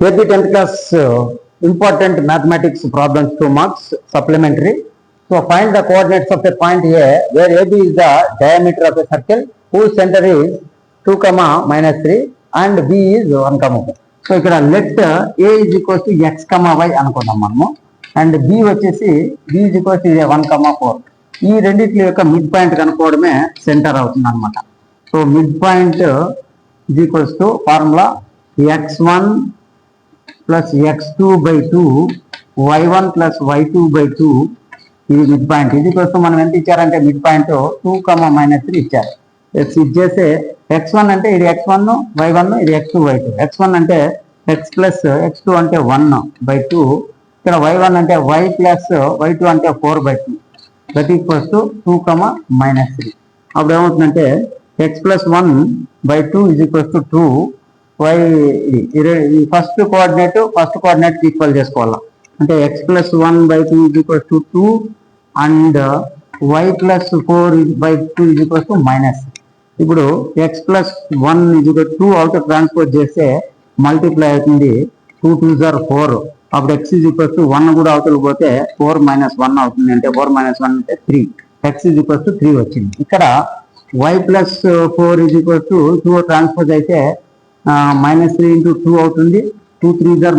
Here the 10th class important mathematics problems 2 marks supplementary. So find the coordinates of a point A where AB is the diameter of a circle whose center is 2, -3 and B is 1, 4. So ఇక్కడ let A is equals to x, y అనుకుందాం మనము and B వచ్చేసి B is equals to 1, 4. ఈ రెండింటి యొక్క mid point కనుక్కోవడమే centre అవుతుంది అనమాట. So mid point is equals to formula x1 plus x2 by 2 y1 plus y2 by 2 ఇది mid point. ఇది కోసం మనం ఎంత ఇచ్చారంటే మిడ్ పాయింట్ 2, -3 ఇచ్చారు. ఇచ్చేస్తే x1 అంటే ఇది x1 y1 ఇది x2 y2. x1 అంటే x ప్లస్ x2 అంటే 1 by 2. ఇక్కడ y1 అంటే y ప్లస్ y2 అంటే 4 by 2. That equals to 2, -3. అప్పుడు ఏమవుతుందంటే x plus 1 by 2 is equals to 2. ఈ ఫస్ట్ కోఆర్డినేట్ ఈక్వల్ చేసుకోవాలి. అంటే X plus 1 by 2 is equals to 2 and y plus 4 by 2 is equals to -. ఇప్పుడు X plus 1 is equal to 2 out transpose చేస్తే multiply అవుతుంది. 2 2s are 4. అప్పుడు x is equals to 1 కూడా అవతల పోతే 4 - 1 అవుతుంది. అంటే 4 - 1 అంటే 3. x is equals to 3 వచ్చింది. ఇక్కడ y plus 4 is equals to 2 transpose అయితే -3 into 2 అవుతుంది. 2 3s are